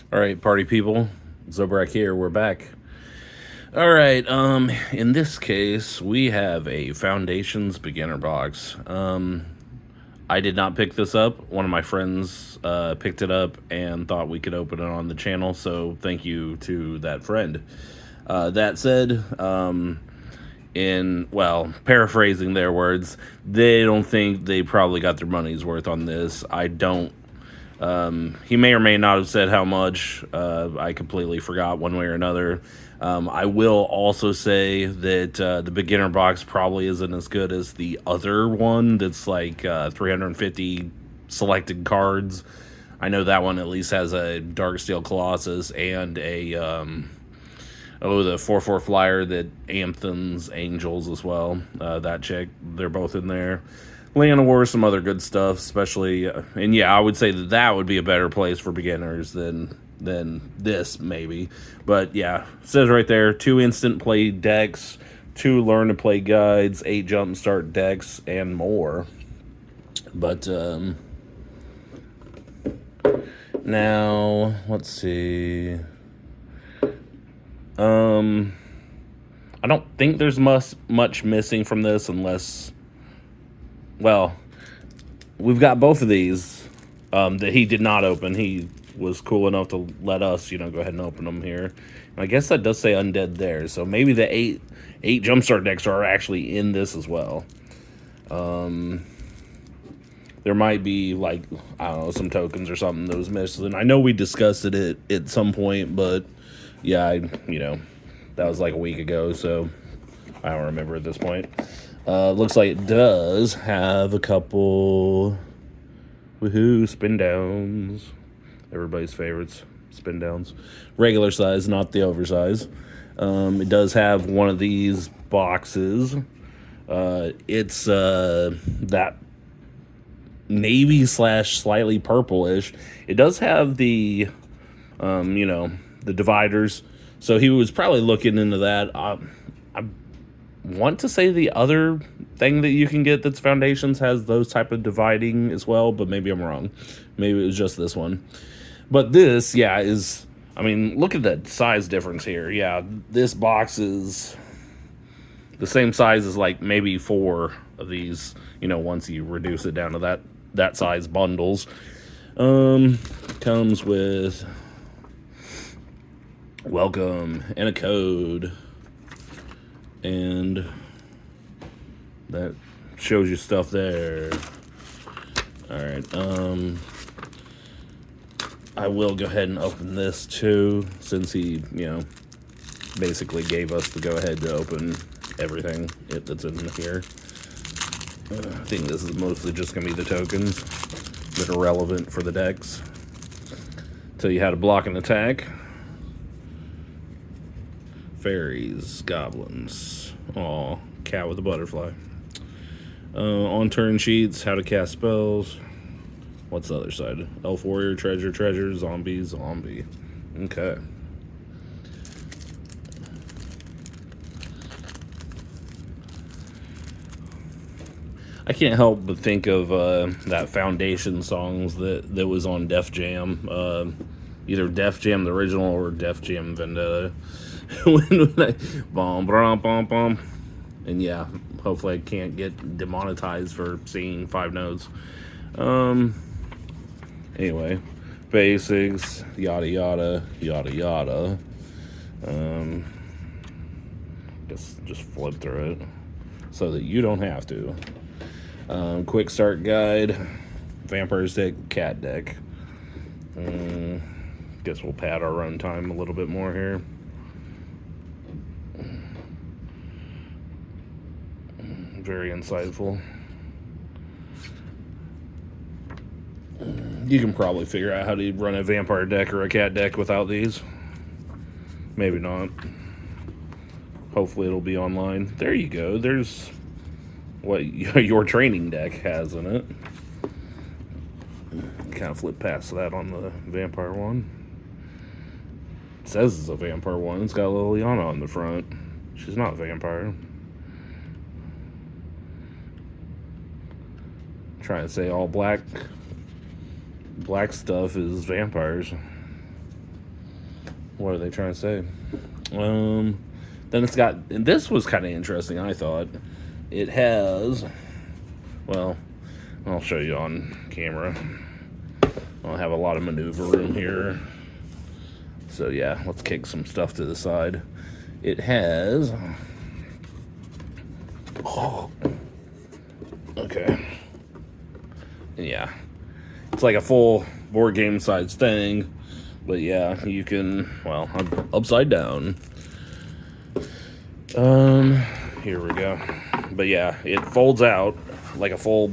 All right, party people. Zobrak here. We're back. All right. In this case, we have a Foundations beginner box. I did not pick this up. One of my friends picked it up and thought we could open it on the channel. So thank you to that friend. That said, paraphrasing their words, they don't think they probably got their money's worth on this. I don't. He may or may not have said how much. I completely forgot one way or another. I will also say that the beginner box probably isn't as good as the other one that's like 350 selected cards. I know that one at least has a Darksteel Colossus and a the 4/4 flyer that anthems Angels as well. That chick, they're both in there. Land of War, some other good stuff, especially, and yeah, I would say that would be a better place for beginners than this maybe. But yeah, it says right there, 2 instant play decks, 2 learn to play guides, 8 jump start decks, and more. But now let's see. I don't think there's much missing from this unless, well, we've got both of these that he did not open. He was cool enough to let us, go ahead and open them here. And I guess that does say Undead there, so maybe the eight Jumpstart decks are actually in this as well. There might be, like, I don't know, some tokens or something that was missed. And I know we discussed it at some point, but yeah, that was like a week ago, so I don't remember at this point. Looks like it does have a couple woohoo spin downs. Everybody's favorites, spin downs. Regular size, not the oversize. It does have one of these boxes. It's that navy / slightly purplish. It does have the the dividers. So he was probably looking into that. I want to say the other thing that you can get that's Foundations has those type of dividing as well, but maybe I'm wrong. Maybe it was just this one. But this, yeah, is, I mean, look at the size difference here. Yeah, this box is the same size as like maybe 4 of these, once you reduce it down to that size bundles. Comes with welcome and a code, and that shows you stuff there. All right, I will go ahead and open this too, since he basically gave us the go ahead to open everything that's in here. I think this is mostly just gonna be the tokens that are relevant for the decks. Tell you how to block an attack. Fairies, goblins. Aw, cat with a butterfly. On turn sheets, how to cast spells. What's the other side? Elf warrior, treasure, zombie. Okay. I can't help but think of that Foundation songs that was on Def Jam. Either Def Jam the original or Def Jam Vendetta. when I bomb, and yeah, hopefully I can't get demonetized for singing 5 notes. Anyway, basics, yada yada. Just flip through it so that you don't have to. Quick start guide, Vampire's deck, cat deck. Guess we'll pad our run time a little bit more here. Very insightful. You can probably figure out how to run a vampire deck or a cat deck without these. Maybe not. Hopefully it'll be online. There you go. There's what your training deck has in it. Kind of flip past that on the vampire one. It says it's a vampire one. It's got Liliana on the front. She's not a vampire. Trying to say all black stuff is vampires. What are they trying to say? Then it's got, and this was kind of interesting, I thought. It has, well, I'll show you on camera. I'll have a lot of maneuver room here. So yeah, let's kick some stuff to the side. It has, oh, okay. Yeah, it's like a full board game size thing. But yeah, you can, well, upside down. Here we go. But yeah, it folds out like a full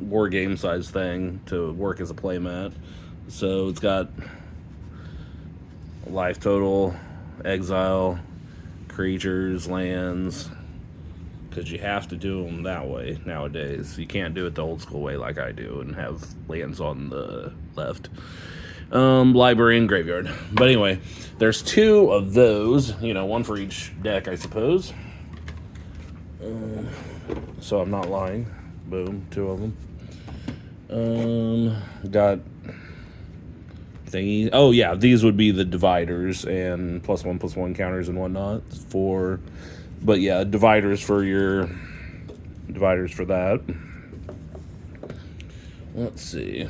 board game size thing to work as a playmat. So it's got life total, exile, creatures, lands, because you have to do them that way nowadays. You can't do it the old school way like I do and have lands on the left. Library and graveyard. But anyway, there's 2 of those, you know, 1 for each deck, I suppose. So I'm not lying. Boom, 2 of them. Got thingy. Oh yeah, these would be the dividers and +1/+1 counters and whatnot for. But yeah, dividers for that. Let's see.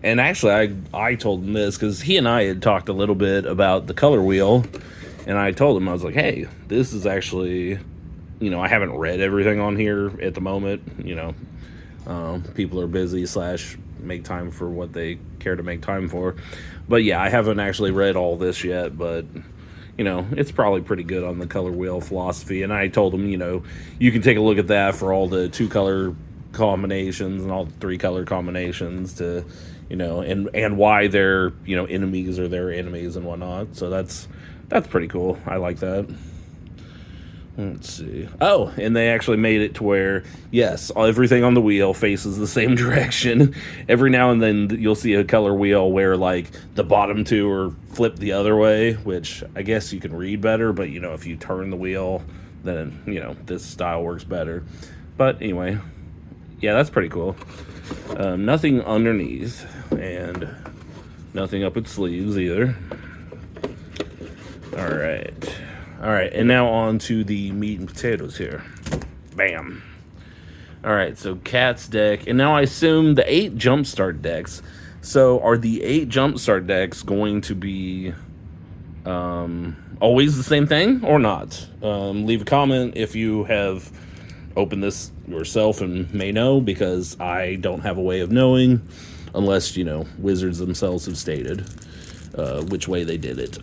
And actually, I told him this because he and I had talked a little bit about the color wheel, and I told him, I was like, hey, this is actually, you know, I haven't read everything on here at the moment. You know, people are busy / make time for what they care to make time for. But yeah, I haven't actually read all this yet, but you know, it's probably pretty good on the color wheel philosophy. And I told him, you know, you can take a look at that for all the 2-color combinations and all the 3-color combinations to, you know, and why their, you know, enemies are their enemies and whatnot. So that's pretty cool. I like that. Let's see. Oh, and they actually made it to where, yes, everything on the wheel faces the same direction. Every now and then you'll see a color wheel where, like, the bottom 2 are flipped the other way, which I guess you can read better, but, you know, if you turn the wheel, then, you know, this style works better. But anyway, yeah, that's pretty cool. Nothing underneath, and nothing up its sleeves either. All right, and now on to the meat and potatoes here. Bam. All right, so Cat's deck, and now I assume the 8 Jumpstart decks. So are the 8 Jumpstart decks going to be always the same thing or not? Leave a comment if you have opened this yourself and may know, because I don't have a way of knowing unless, you know, Wizards themselves have stated which way they did it.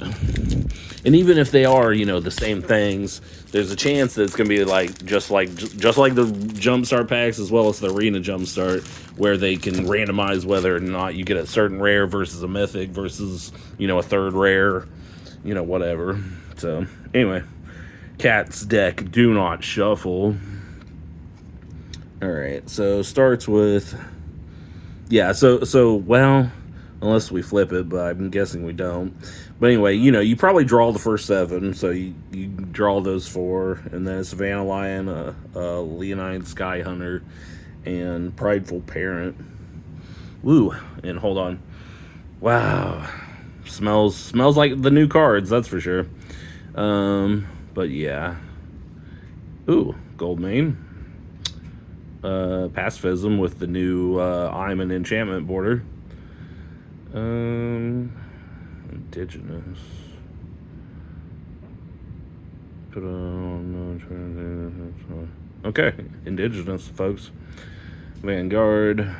And even if they are, you know, the same things, there's a chance that it's going to be like just like the Jumpstart packs as well as the Arena Jumpstart, where they can randomize whether or not you get a certain rare versus a mythic versus, you know, a 3rd rare, you know, whatever. So anyway, Cat's deck, do not shuffle. All right, so starts with, yeah, so well, unless we flip it, but I'm guessing we don't. But anyway, you know, you probably draw the first 7, so you draw those 4, and then a Savannah Lion, a Leonine Sky Hunter, and Prideful Parent. Woo, and hold on. Wow, smells like the new cards, that's for sure. But yeah. Ooh, Goldmane. Pacifism with the new I'm an enchantment border. Indigenous. Put on. Okay, Indigenous, folks. Vanguard.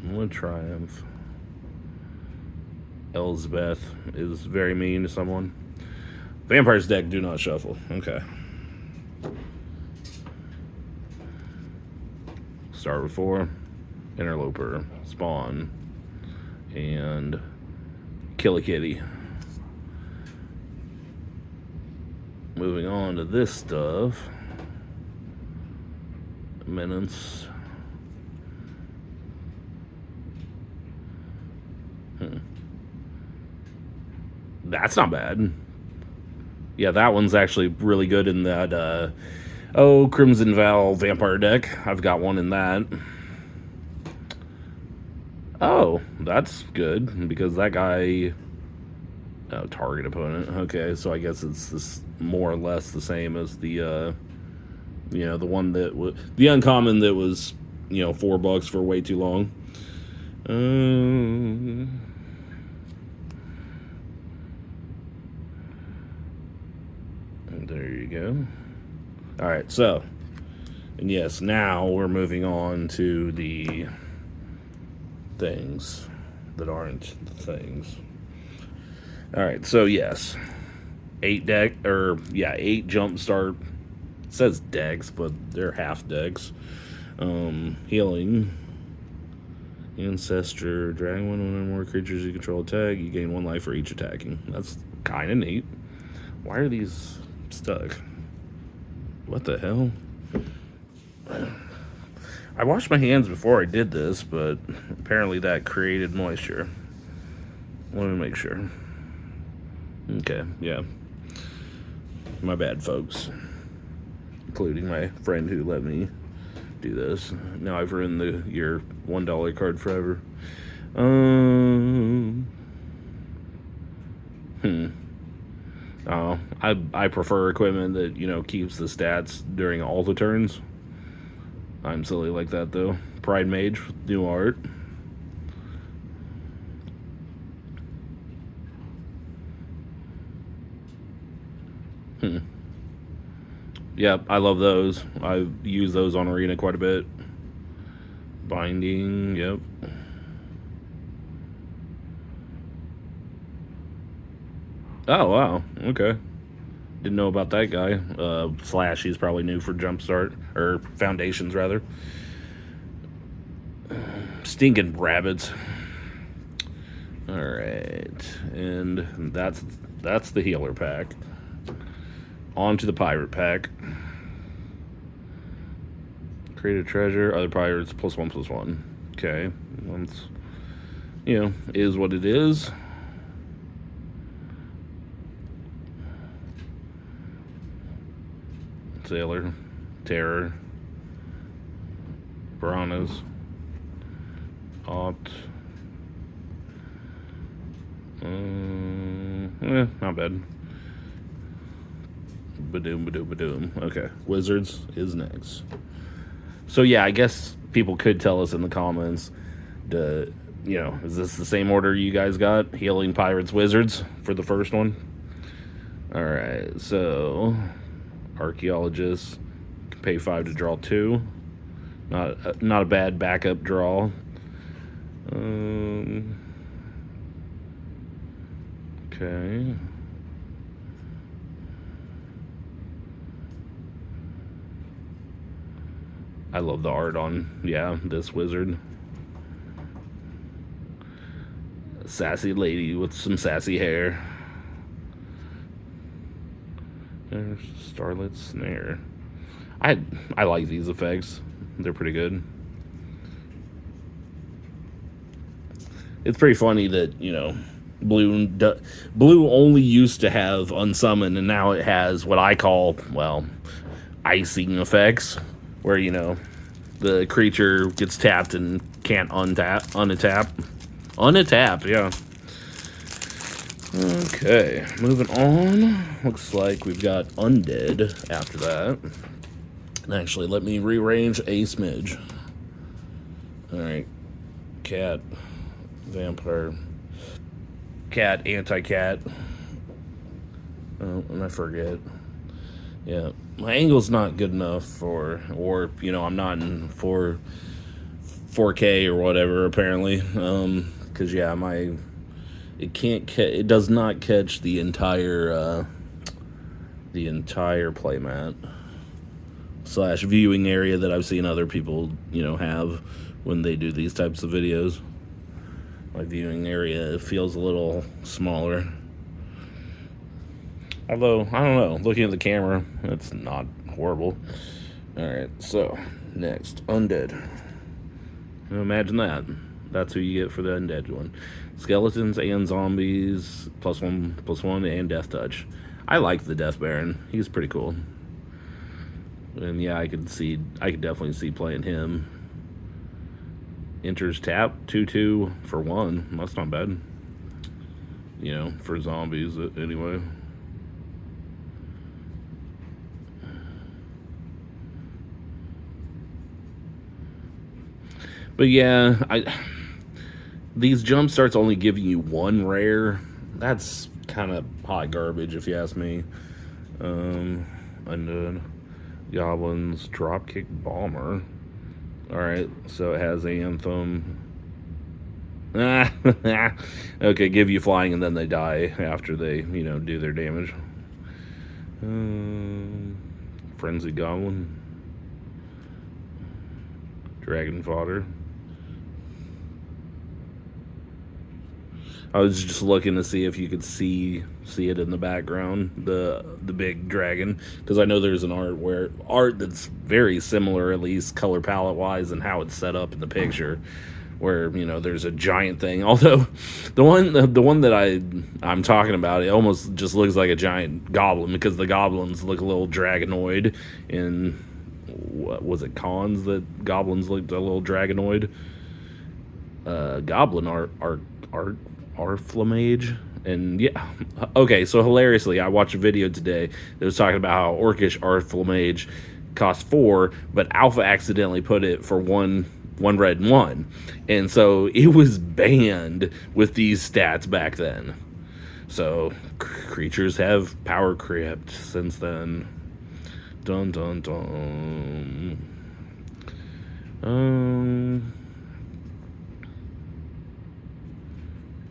Wood Triumph. Elspeth is very mean to someone. Vampire's deck, do not shuffle. Okay. Start with 4. Interloper. Spawn. And Kill a Kitty. Moving on to this stuff. Menace. That's not bad. Yeah, that one's actually really good in that, Crimson Val Vampire deck. I've got one in that. Oh, that's good, because that guy Oh, target opponent. Okay, so I guess it's this more or less the same as the the one that was the uncommon that was $4 for way too long. There you go. All right, so, and yes, now we're moving on to the things that aren't things. All right, so yes, 8 jumpstart. It says decks, but they're half decks. Healing, ancestor, dragon one or more creatures you control attack. You gain 1 life for each attacking. That's kind of neat. Why are these stuck? What the hell? I washed my hands before I did this, but apparently that created moisture. Let me make sure. Okay, yeah. My bad, folks. Including my friend who let me do this. Now I've ruined your $1 card forever. I prefer equipment that keeps the stats during all the turns. I'm silly like that though. Pride Mage with new art. Yep, I love those. I use those on Arena quite a bit. Binding, yep. Oh, wow. Okay. Didn't know about that guy. Slash, he's probably new for Jumpstart. Or Foundations, rather. Stinking rabbits. Alright. And that's the healer pack. On to the pirate pack. Create a treasure. Other pirates, +1/+1. Okay. Once, is what it is. Sailor, Terror, Piranhas, Opt. Not bad. Badoom. Okay, Wizards is next. So yeah, I guess people could tell us in the comments, is this the same order you guys got? Healing, Pirates, Wizards for the first one? Alright, so Archaeologist can pay 5 to draw 2. Not a bad backup draw. Okay. I love the art on, this wizard. Sassy lady with some sassy hair. There's Starlit Snare. I like these effects. They're pretty good. It's pretty funny that, Blue only used to have Unsummon, and now it has what I call, icing effects, where, the creature gets tapped and can't unattap, yeah. Okay, moving on. Looks like we've got Undead after that. And actually, let me rearrange a smidge. Alright. Cat. Vampire. Cat, anti-cat. Oh, and I forget. Yeah. My angle's not good enough or I'm not in 4K or whatever, apparently. Because, it does not catch the entire playmat / viewing area that I've seen other people, have when they do these types of videos. My viewing area feels a little smaller. Although, I don't know, looking at the camera, it's not horrible. Alright, so, next, Undead. Imagine that. That's who you get for the Undead one. Skeletons and zombies, +1/+1, and Death Touch. I like the Death Baron. He's pretty cool. And yeah, I could definitely see playing him. Enters tap, 2/2 for 1. That's not bad. for zombies anyway. But yeah, these jump starts only giving you one rare. That's kind of hot garbage if you ask me. And then Goblins Dropkick Bomber. Alright, so it has Anthem. Okay, give you flying and then they die after they, do their damage. Frenzy Goblin. Dragon Fodder. I was just looking to see if you could see it in the background, the big dragon, because I know there's an art that's very similar, at least color palette wise, and how it's set up in the picture, where there's a giant thing. Although the one that I'm talking about, it almost just looks like a giant goblin, because the goblins look a little dragonoid. In what was it, Cons, that goblins looked a little dragonoid. Goblin art Arflamage. And yeah, okay, so hilariously, I watched a video today that was talking about how Orcish Arflamage cost 4, but Alpha accidentally put it for one red and 1. And so it was banned with these stats back then. So creatures have power crept since then. Dun dun dun.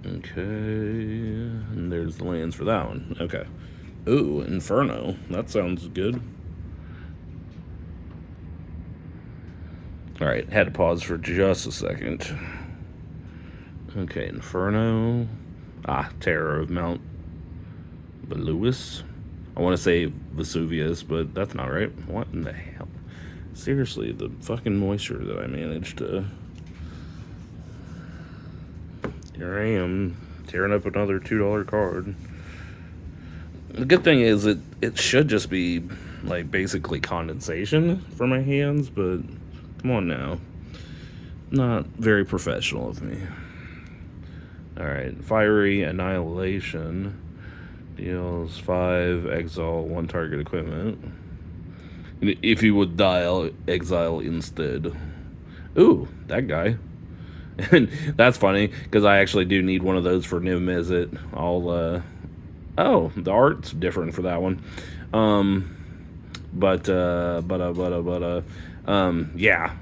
Okay, and there's the lands for that one. Okay. Ooh, Inferno. That sounds good. Alright, had to pause for just a second. Okay, Inferno. Terror of Mount Beluis. I want to say Vesuvius, but that's not right. What in the hell? Seriously, the fucking moisture that I managed to... Here I am, tearing up another $2 card. The good thing is it should just be, like, basically condensation for my hands, but come on now. Not very professional of me. Alright, Fiery Annihilation. Deals 5, exile 1 target equipment. If you would die, exile instead. Ooh, that guy. And that's funny, because I actually do need one of those for Niv Mizzet. Oh, the art's different for that one. Yeah,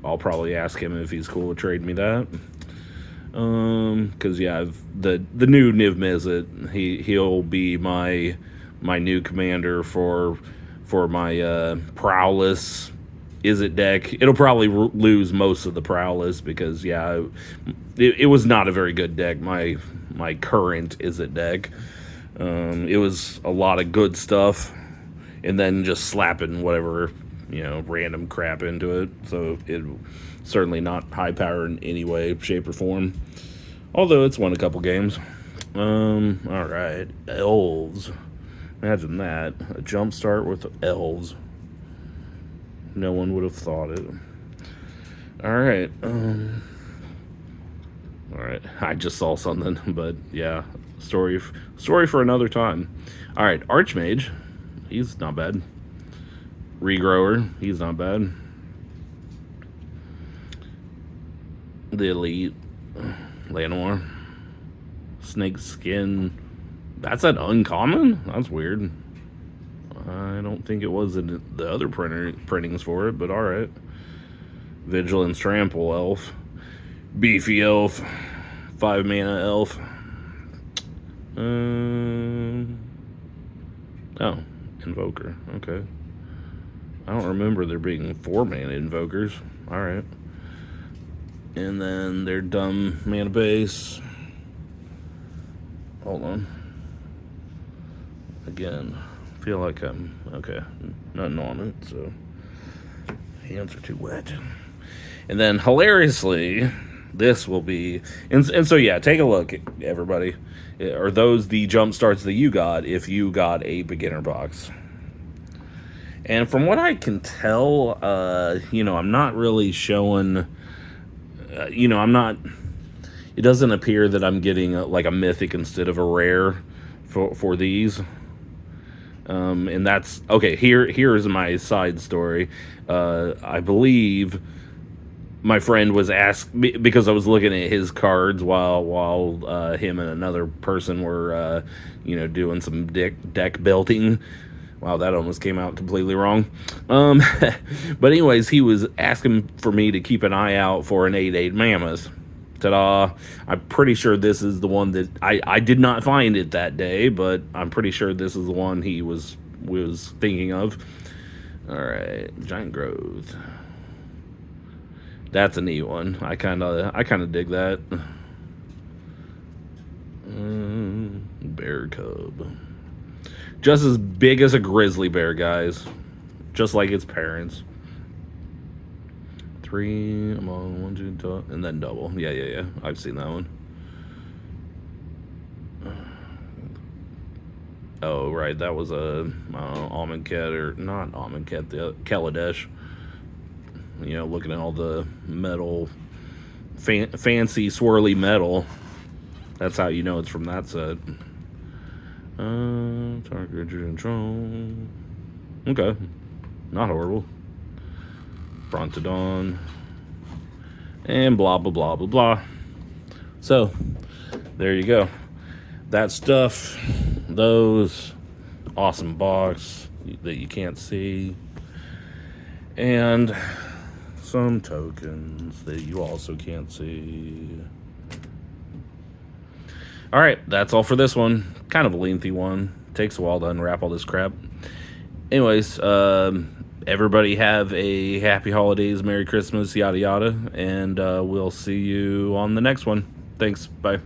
I'll probably ask him if he's cool to trade me that. Because yeah, the new Niv Mizzet, he'll be my new commander for my Prowess Izzet deck. It'll probably lose most of the Prowess because yeah, it was not a very good deck. My current Izzet deck, it was a lot of good stuff, and then just slapping whatever random crap into it. So it certainly not high power in any way, shape, or form. Although it's won a couple games. All right, elves. Imagine that, a jump start with elves. No one would have thought it. All right. All right. I just saw something, but yeah, story for another time. All right, Archmage. He's not bad. Regrower. He's not bad. The Elite. Llanowar. Snake Skin. That's an uncommon? That's weird. I don't think it was in the other printings for it, but alright. Vigilance Trample Elf. Beefy Elf. 5 mana Elf. Oh, Invoker. Okay. I don't remember there being 4 mana Invokers. Alright. And then their dumb mana base. Hold on. Again. Feel like I'm okay, nothing on it, so hands are too wet. And then hilariously, this will be and so yeah, take a look, everybody. Are those the jump starts that you got if you got a beginner box? And from what I can tell, I'm not really showing. I'm not. it doesn't appear that I'm getting like a mythic instead of a rare for these. And that's okay. Here's my side story. I believe my friend was asked because I was looking at his cards while him and another person were doing some deck building. Wow, that almost came out completely wrong. But anyways, he was asking for me to keep an eye out for an 8/8 Mammoth. Ta-da! I'm pretty sure this is the one that I did not find it that day, but I'm pretty sure this is the one he was thinking of. All right, Giant Growth. That's a neat one. I kind of dig that. Bear cub. Just as big as a grizzly bear, guys. Just like its parents. 3, I'm on 1, 2, and then double. Yeah. I've seen that one. Oh, right. That was a Amonkhet, or not Amonkhet, the Kaladesh. Looking at all the metal, fancy swirly metal. That's how you know it's from that set. Target control. Okay, not horrible. Brontodon. And blah blah blah blah blah. So, there you go. That stuff, those, awesome box that you can't see, and some tokens that you also can't see. All right, that's all for this one. Kind of a lengthy one. Takes a while to unwrap all this crap. Anyways, everybody have a happy holidays, Merry Christmas, yada yada, and we'll see you on the next one. Thanks. Bye.